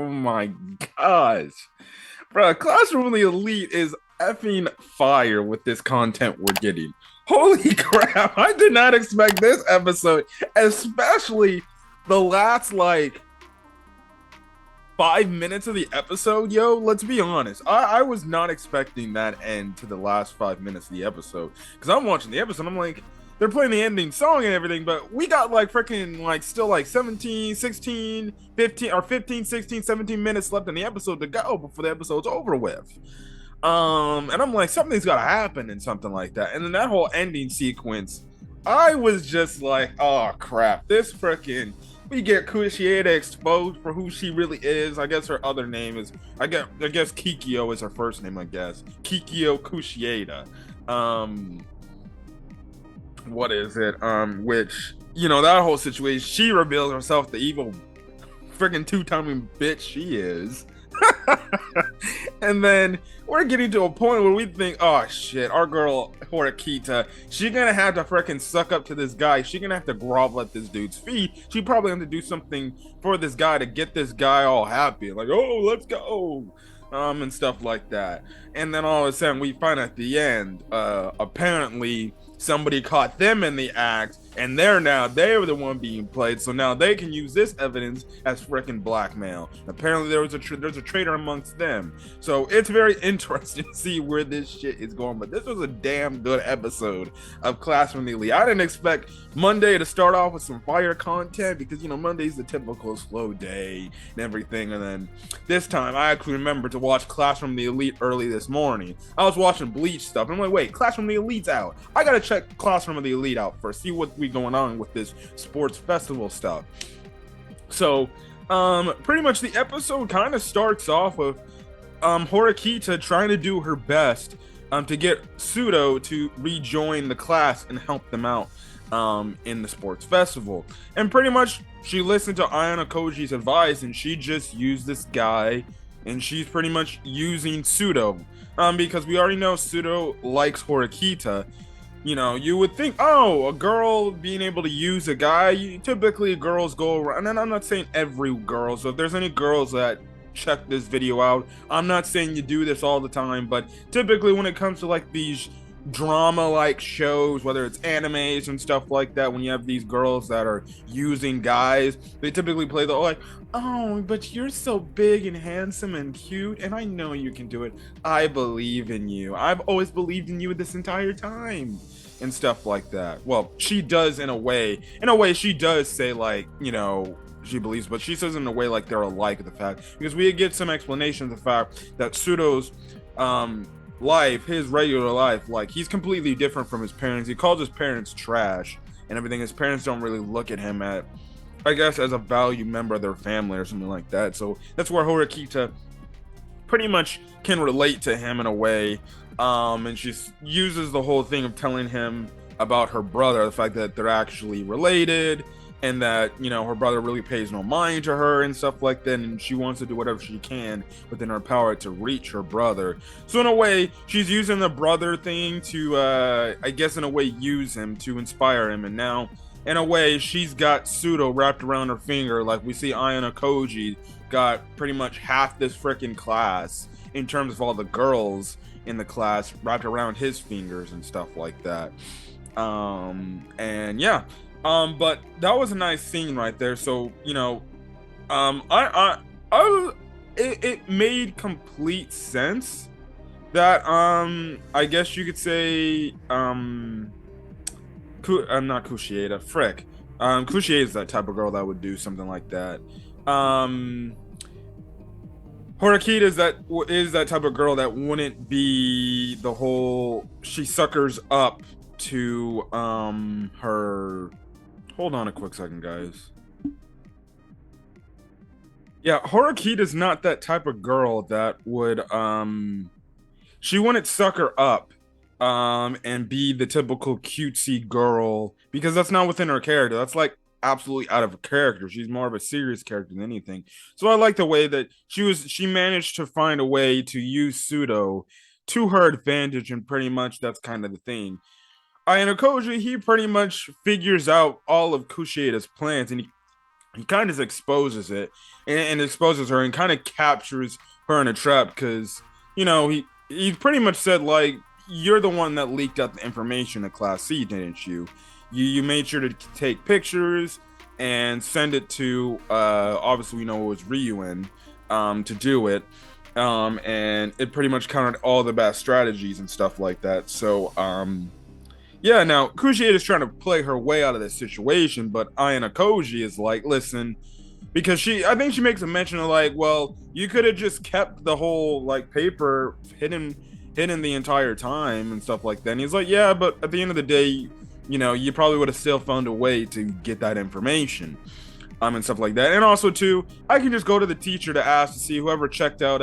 Oh my gosh. Bro, Classroom of the Elite is effing fire with this content we're getting. Holy crap. I did not expect this episode, especially the last 5 minutes of the episode. Yo, let's be honest. I was not expecting that end to the last 5 minutes of the episode. Because I'm watching the episode, I'm like, they're playing the ending song and everything, but we got still 17, 16, 15, or 15, 16, 17 minutes left in the episode to go before the episode's over with. And I'm like, something's gotta happen and something like that. And then that whole ending sequence, I was just like, oh crap, this freaking we get Kushida exposed for who she really is. I guess her other name is I guess Kikyo is her first name, I guess. Kikyo Kushida. What is it? Which, that whole situation, she reveals herself the evil freaking two-timing bitch she is. And then we're getting to a point where we think, oh shit, our girl Horikita, she's gonna have to freaking suck up to this guy. She's gonna have to grovel at this dude's feet. She probably have to do something for this guy to get this guy all happy, like, oh, let's go, and stuff like that. And then all of a sudden we find at the end, apparently somebody caught them in the act, and they're the one being played, so now they can use this evidence as freaking blackmail. Apparently there's a traitor amongst them, so it's very interesting to see where this shit is going. But this was a damn good episode of Classroom Elite. I didn't expect Monday to start off with some fire content, because Monday's the typical slow day and everything, and then this time I actually remembered to watch Classroom the Elite early this morning. I was watching Bleach stuff, and I'm like, wait, Classroom the Elite's out. I gotta check Classroom of the Elite out first, see what's going on with this sports festival stuff. So, pretty much the episode kind of starts off with Horikita trying to do her best to get Sudo to rejoin the class and help them out in the sports festival. And pretty much she listened to Ayanokoji's advice, and she just used this guy, and she's pretty much using Sudo because we already know Sudo likes Horikita. You would think, oh, a girl being able to use a guy, typically girls go around, and I'm not saying every girl, so if there's any girls that check this video out, I'm not saying you do this all the time, but typically when it comes to these drama shows, whether it's animes and stuff like that, when you have these girls that are using guys, they typically play the oh, but you're so big and handsome and cute, and I know you can do it. I believe in you. I've always believed in you this entire time, and stuff like that. Well, she does in a way. In a way, she does say she believes, but she says in a way they're alike. The fact, because we get some explanation of the fact that Sudo's life, his regular life, he's completely different from his parents. He calls his parents trash and everything. His parents don't really look at him I guess as a valued member of their family or something like that. So that's where Horikita pretty much can relate to him in a way. And she uses the whole thing of telling him about her brother, the fact that they're actually related, and that her brother really pays no mind to her and stuff like that, and she wants to do whatever she can within her power to reach her brother. So in a way, she's using the brother thing to I guess in a way use him to inspire him. And now in a way, she's got Sudo wrapped around her finger, like we see Ayanokoji got pretty much half this freaking class in terms of all the girls in the class wrapped around his fingers and stuff like that. And yeah, but that was a nice scene right there. So it made complete sense that I guess you could say I'm not Kushida, frick. Kushida is that type of girl that would do something like that. Horikita is that type of girl that wouldn't be the whole she suckers up to her. Hold on a quick second, guys. Yeah, Horikita's not that type of girl that would she wouldn't sucker up and be the typical cutesy girl, because that's not within her character. That's absolutely out of character. She's more of a serious character than anything. So I like the way that she managed to find a way to use Sudo to her advantage, and pretty much that's kind of the thing. Ayanokoji, he pretty much figures out all of Kushida's plans, and he kind of exposes it, and exposes her and kind of captures her in a trap because he pretty much said like, you're the one that leaked out the information to Class C, didn't you? You made sure to take pictures and send it to obviously we know it was Ryuin to do it. And it pretty much countered all the bad strategies and stuff like that. So yeah, now Kushida is trying to play her way out of this situation, but Ayanokoji is like, listen, because I think she makes a mention of like, well, you could have just kept the whole like paper hidden the entire time and stuff like that. And he's like, yeah, but at the end of the day, you probably would have still found a way to get that information, and stuff like that. And also too, I can just go to the teacher to ask to see whoever checked out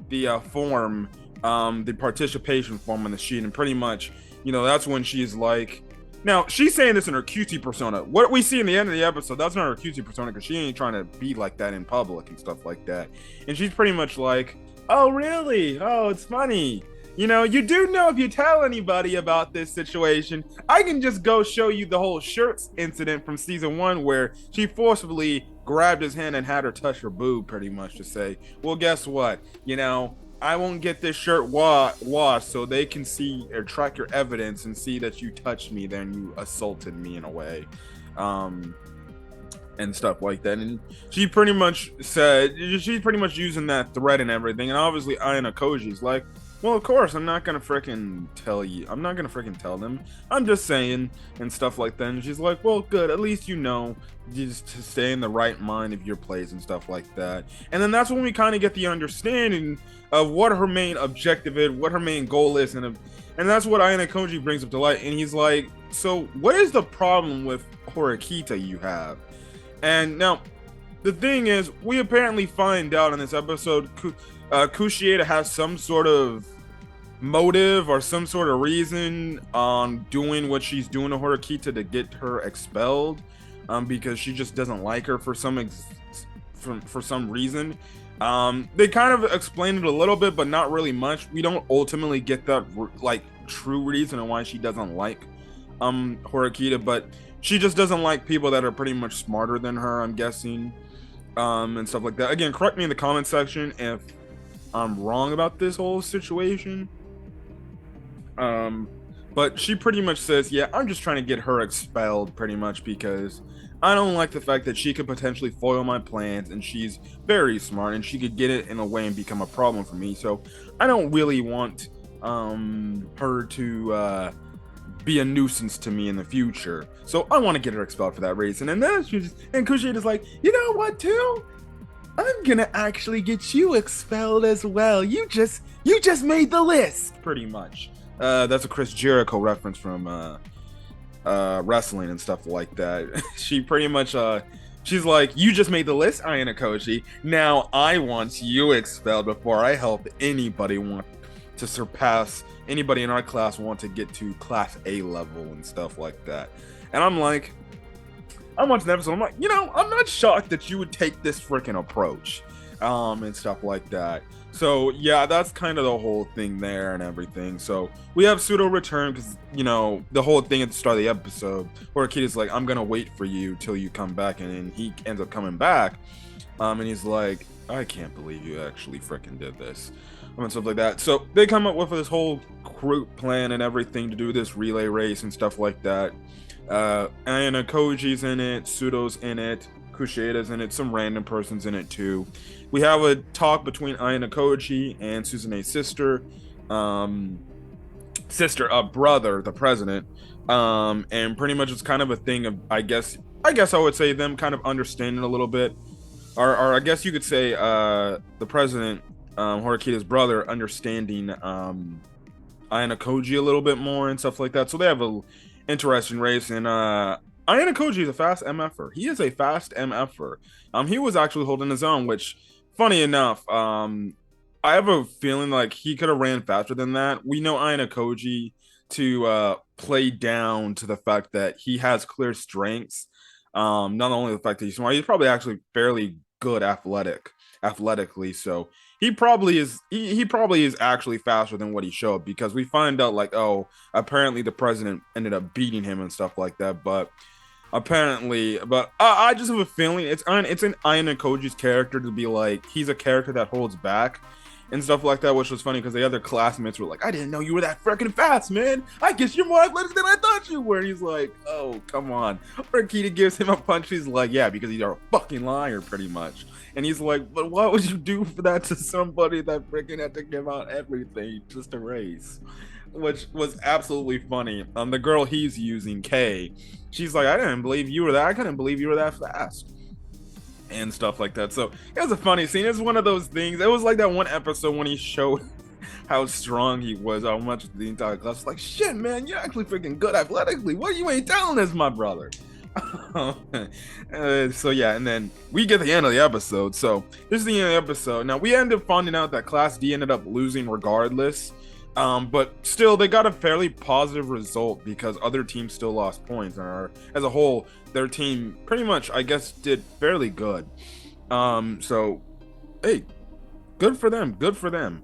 the form, the participation form on the sheet, and pretty much, that's when she's like, now she's saying this in her QT persona. What we see in the end of the episode, that's not her QT persona because she ain't trying to be like that in public and stuff like that. And she's pretty much like, oh really? Oh, it's funny. You do know if you tell anybody about this situation, I can just go show you the whole shirts incident from season 1 where she forcibly grabbed his hand and had her touch her boob, pretty much to say, well, guess what? I won't get this shirt washed so they can see or track your evidence and see that you touched me, then you assaulted me in a way. And stuff like that. And she pretty much said, she's pretty much using that threat and everything. And obviously Ayanokoji's like, well, of course, I'm not gonna freaking tell you. I'm not gonna freaking tell them. I'm just saying, and stuff like that. And she's like, well, good. At least just to stay in the right mind of your place and stuff like that. And then that's when we kind of get the understanding of what her main objective is, what her main goal is, and that's what Ayanokoji brings up to light. And he's like, so what is the problem with Horikita you have? And now, the thing is, we apparently find out in this episode, Kushida has some sort of motive or some sort of reason on doing what she's doing to Horikita to get her expelled, because she just doesn't like her for some reason. They kind of explained it a little bit, but not really much. We don't ultimately get that like true reason on why she doesn't like Horikita, but she just doesn't like people that are pretty much smarter than her, I'm guessing, and stuff like that. Again, correct me in the comment section if I'm wrong about this whole situation. But she pretty much says, yeah, I'm just trying to get her expelled pretty much because I don't like the fact that she could potentially foil my plans, and she's very smart and she could get it in a way and become a problem for me. So I don't really want her to be a nuisance to me in the future. So I want to get her expelled for that reason. And then and Kushida's like, you know what, too? I'm gonna actually get you expelled as well. You just made the list, pretty much. That's a Chris Jericho reference from wrestling and stuff like that. She pretty much she's like, you just made the list, Ayanokoji. Now I want you expelled before I help anybody want to surpass anybody in our class want to get to class A level and stuff like that. And I'm like, I'm watching the episode, I'm like, I'm not shocked that you would take this freaking approach, and stuff like that. So yeah, that's kind of the whole thing there and everything. So we have Sudo return because the whole thing at the start of the episode where Kid is like, I'm gonna wait for you till you come back, and then he ends up coming back, and he's like, I can't believe you actually freaking did this, and stuff like that. So they come up with this whole group plan and everything to do this relay race and stuff like that. Ayanokoji's in it, Sudo's in it, Kushida's in it, some random person's in it too. We have a talk between Ayanokoji and Suzune's sister, brother, the president, and pretty much it's kind of a thing of, I guess I would say them kind of understanding a little bit, or I guess you could say the president, Horikita's brother, understanding Ayanokoji a little bit more and stuff like that. So they have a interesting race, and Ayanokoji is a fast MFer. He is a fast MFer. He was actually holding his own, which, funny enough, I have a feeling like he could have ran faster than that. We know Ayanokoji to play down to the fact that he has clear strengths. Not only the fact that he's smart, he's probably actually fairly good athletically. So he probably is actually faster than what he showed, because we find out like, oh, apparently the president ended up beating him and stuff like that. But apparently. But I just have a feeling it's an Ayanokoji's character to be like he's a character that holds back and stuff like that, which was funny because the other classmates were like, "I didn't know you were that freaking fast, man. I guess you're more athletic than I thought you were." And he's like, "Oh, come on." Horikita gives him a punch. He's like, "Yeah, because you're a fucking liar, pretty much." And he's like, "But why would you do for that to somebody that freaking had to give out everything just a race?" Which was absolutely funny. The girl he's using, Kay, she's like, "I didn't believe you were that. I couldn't believe you were that fast." And stuff like that. So it was a funny scene. It's one of those things. It was like that one episode when he showed how strong he was, how much the entire class was like, "Shit, man, you're actually freaking good athletically. What you ain't telling us, my brother?" So yeah, and then we get the end of the episode. So this is the end of the episode. Now we end up finding out that Class D ended up losing regardless. But still, they got a fairly positive result because other teams still lost points, and as a whole, their team pretty much, I guess, did fairly good. So, hey, good for them. Good for them.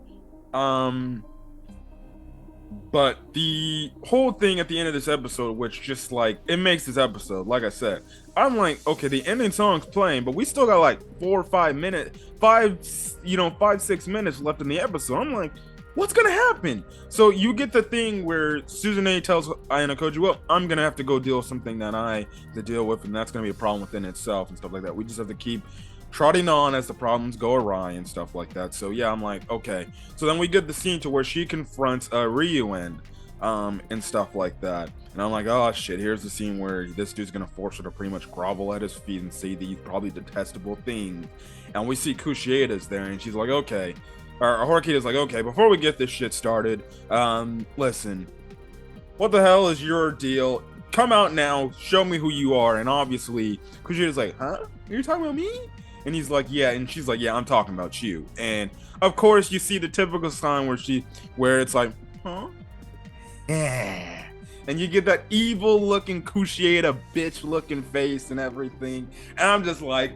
But the whole thing at the end of this episode, which just like it makes this episode, like I said, I'm like, okay, the ending song's playing, but we still got like 4 or 5 minutes, 5, 6 minutes left in the episode. I'm like, what's gonna happen? So you get the thing where Suzune tells Ayanokoji, "Well, I'm gonna have to go deal with something that I have to deal with, and that's gonna be a problem within itself," and stuff like that. We just have to keep trotting on as the problems go awry and stuff like that. So yeah, I'm like, okay. So then we get the scene to where she confronts Ryuen, and stuff like that. And I'm like, oh shit, here's the scene where this dude's gonna force her to pretty much grovel at his feet and say these probably detestable things. And we see Kushida's there, and she's like, okay. Or Horikita's like, okay, before we get this shit started, listen, what the hell is your deal? Come out now, show me who you are. And obviously, Kushida's like, huh? You're talking about me? And he's like, yeah. And she's like, yeah, I'm talking about you. And of course, you see the typical sign where it's like, huh? Yeah. And you get that evil looking Kushida bitch looking face and everything. And I'm just like,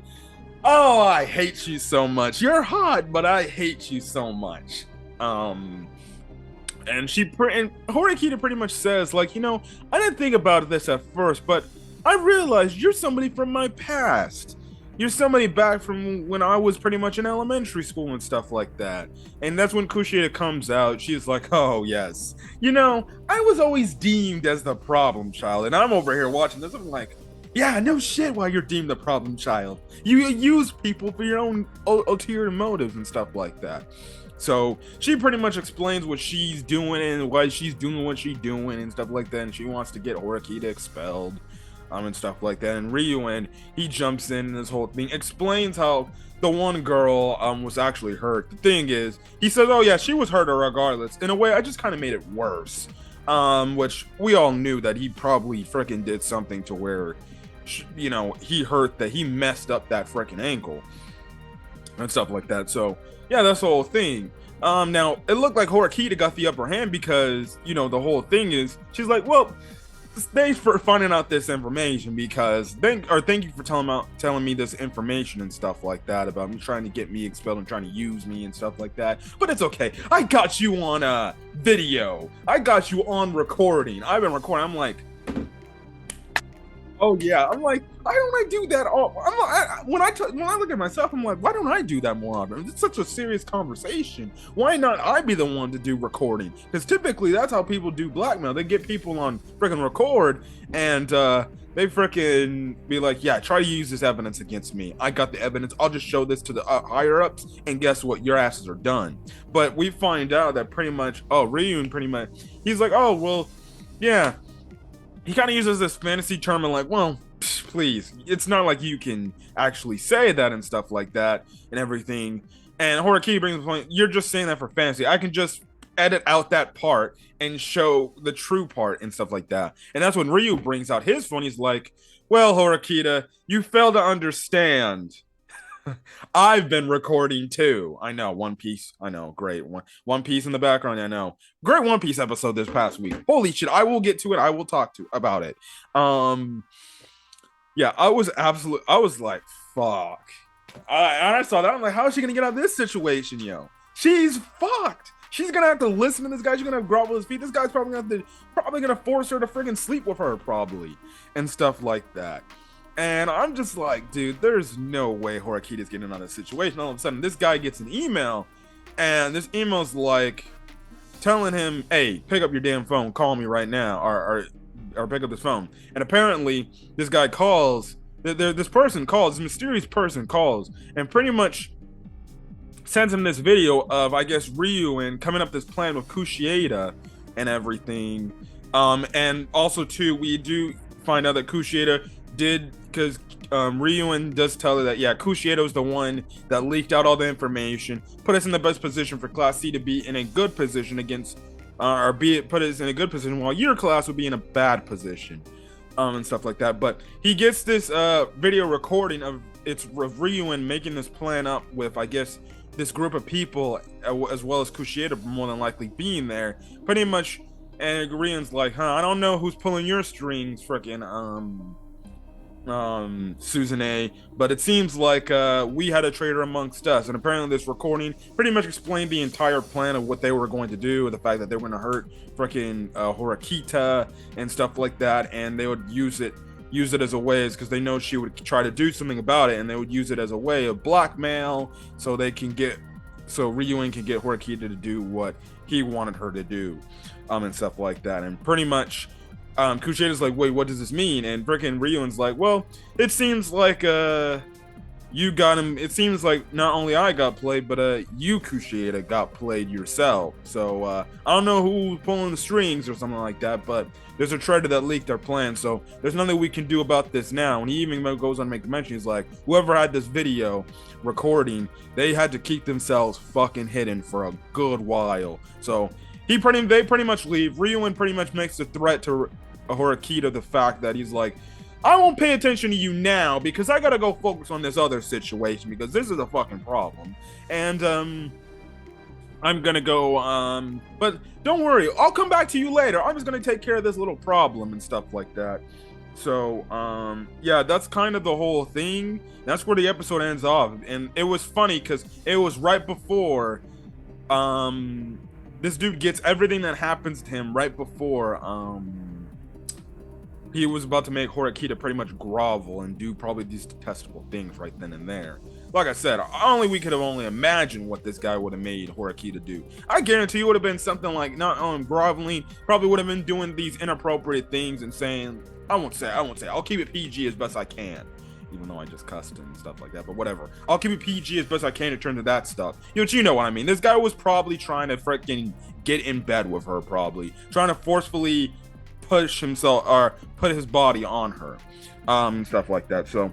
oh, I hate you so much. You're hot, but I hate you so much. And Horikita pretty much says, like, I didn't think about this at first, but I realized you're somebody from my past. You're somebody back from when I was pretty much in elementary school and stuff like that. And that's when Kushida comes out. She's like, oh, yes. I was always deemed as the problem child. And I'm over here watching this. I'm like, yeah, no shit why you're deemed the problem child. You use people for your own ulterior motives and stuff like that. So she pretty much explains what she's doing and why she's doing what she's doing and stuff like that. And she wants to get Horikita expelled. And stuff like that. And Ryuen, he jumps in and this whole thing, explains how the one girl was actually hurt. The thing is, he says, oh yeah, she was hurt regardless. In a way, I just kind of made it worse. Which we all knew that he probably freaking did something to where, he messed up that freaking ankle and stuff like that. So yeah, that's the whole thing. Now it looked like Horikita got the upper hand because, the whole thing is, she's like, well, thanks for finding out this information because thank you for telling me this information and stuff like that about me trying to get me expelled and trying to use me and stuff like that. But it's okay. I got you on video. I got you on recording. I've been recording. I'm like, oh yeah, I'm like, why don't I do that all? When I look at myself, I'm like, why don't I do that more often? It's such a serious conversation. Why not I be the one to do recording? Because typically that's how people do blackmail. They get people on freaking record, and they freaking be like, yeah, try to use this evidence against me. I got the evidence. I'll just show this to the higher ups, and guess what? Your asses are done. But we find out that pretty much, Ryuen pretty much, he's like, oh well, yeah. He kind of uses this fantasy term and like, well, please, it's not like you can actually say that and stuff like that and everything. And Horikita brings the point, you're just saying that for fantasy. I can just edit out that part and show the true part and stuff like that. And that's when Ryu brings out his phone. He's like, well, Horikita, you fail to understand. I've been recording too. I know, One Piece. I know, great. One Piece in the background. I know, great One Piece episode this past week. Holy shit! I will get to it. I will talk about it. Yeah, I was like, fuck. I saw that. I'm like, how is she gonna get out of this situation, yo? She's fucked. She's gonna have to listen to this guy. She's gonna grovel his feet. This guy's probably gonna force her to friggin' sleep with her, probably, and stuff like that. And I'm just like, dude, there's no way Horikita's getting out of this situation. All of a sudden, this guy gets an email, and this email's like telling him, "Hey, pick up your damn phone. Call me right now, or pick up this phone." And apparently, this guy calls. This person calls. This mysterious person calls, and pretty much sends him this video of, I guess, Ryuin coming up this plan with Kushida and everything. And also too, we do find out that Kushida did, because Ryuin does tell her that, yeah, Kushida was the one that leaked out all the information, put us in the best position for Class C to be in a good position against, or be it put us in a good position while your class would be in a bad position, and stuff like that. But he gets this video recording of Ryuin making this plan up with, I guess, this group of people, as well as Kushida more than likely being there, pretty much. And Ryuin's like, I don't know who's pulling your strings, frickin' Suzune, but it seems like we had a traitor amongst us. And apparently this recording pretty much explained the entire plan of what they were going to do, the fact that they were going to hurt frickin' Horikita and stuff like that, and they would use it as a way, because they know she would try to do something about it, and they would use it as a way of blackmail, so Ryuin can get Horikita to do what he wanted her to do, and stuff like that. And pretty much Kushida's like, wait, what does this mean? And frickin' Ryuin's like, well, it seems like you got him. It seems like not only I got played, but you, Kushida, got played yourself. So I don't know who's pulling the strings or something like that, but there's a traitor that leaked our plan, so there's nothing we can do about this now. And he even goes on to make the mention, he's like, whoever had this video recording, they had to keep themselves fucking hidden for a good while. So they pretty much leave. Ryuin pretty much makes the threat to Horikita, the fact that he's like, I won't pay attention to you now because I gotta go focus on this other situation, because this is a fucking problem. And I'm gonna go, but don't worry, I'll come back to you later. I'm just gonna take care of this little problem and stuff like that. So, yeah, that's kind of the whole thing. That's where the episode ends off. And it was funny because it was right before, this dude gets everything that happens to him right before, he was about to make Horikita pretty much grovel and do probably these detestable things right then and there. Like I said, we could have only imagined what this guy would have made Horikita do. I guarantee it would have been something like not groveling, probably would have been doing these inappropriate things and saying, I won't say, I'll keep it PG as best I can. Even though I just cussed and stuff like that, but whatever. I'll keep it PG as best I can to turn to that stuff. You know what I mean. This guy was probably trying to freaking get in bed with her, probably. Trying to forcefully push himself or put his body on her, stuff like that. So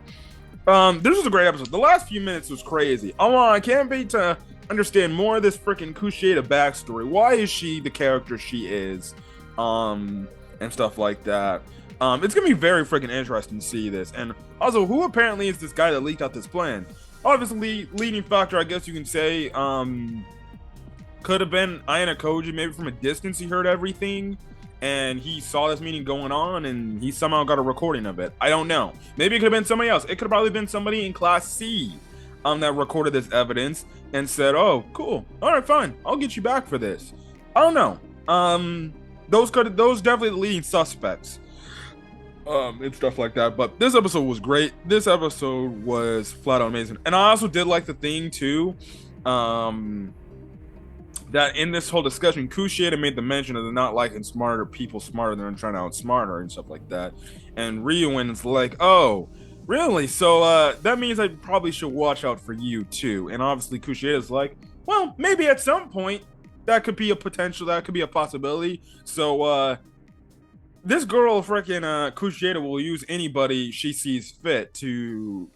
this was a great episode. The last few minutes was crazy. I can't wait to understand more of this freaking Kushida backstory. Why is she the character she is, and stuff like that. It's gonna be very freaking interesting to see this. And also, who apparently is this guy that leaked out this plan? Obviously, leading factor, I guess you can say, could have been Ayanokoji. Maybe from a distance he heard everything and he saw this meeting going on and he somehow got a recording of it. I don't know. Maybe it could have been somebody else. It could have probably been somebody in Class C that recorded this evidence and said, oh, cool. All right, fine. I'll get you back for this. I don't know. Those definitely the leading suspects. And stuff like that. But this episode was great. This episode was flat out amazing. And I also did like the thing too, that in this whole discussion, Kushida made the mention of the not liking smarter people smarter than trying to outsmart her and stuff like that. And Ryuin's like, oh, really? So that means I probably should watch out for you too. And obviously Kushida's like, well, maybe at some point that could be a potential, that could be a possibility. So this girl freaking Kushida will use anybody she sees fit to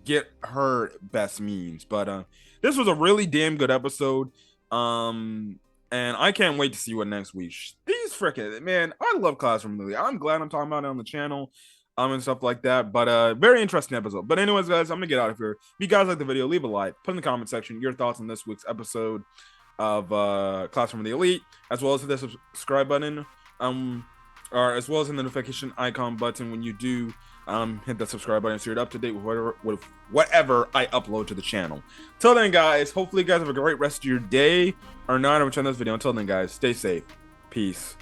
get her best means. But this was a really damn good episode. And I can't wait to see what next week. These freaking, man, I love Classroom Lily. I'm glad I'm talking about it on the channel, and stuff like that. But very interesting episode. But anyways, guys, I'm gonna get out of here. If you guys like the video, leave a like, put in the comment section your thoughts on this week's episode of Classroom of the Elite, as well as hit the subscribe button, or as well as the notification icon button when you do Hit that subscribe button so you're up to date with whatever I upload to the channel. Till then, guys, hopefully you guys have a great rest of your day or night on this video. Until then, guys, stay safe. Peace.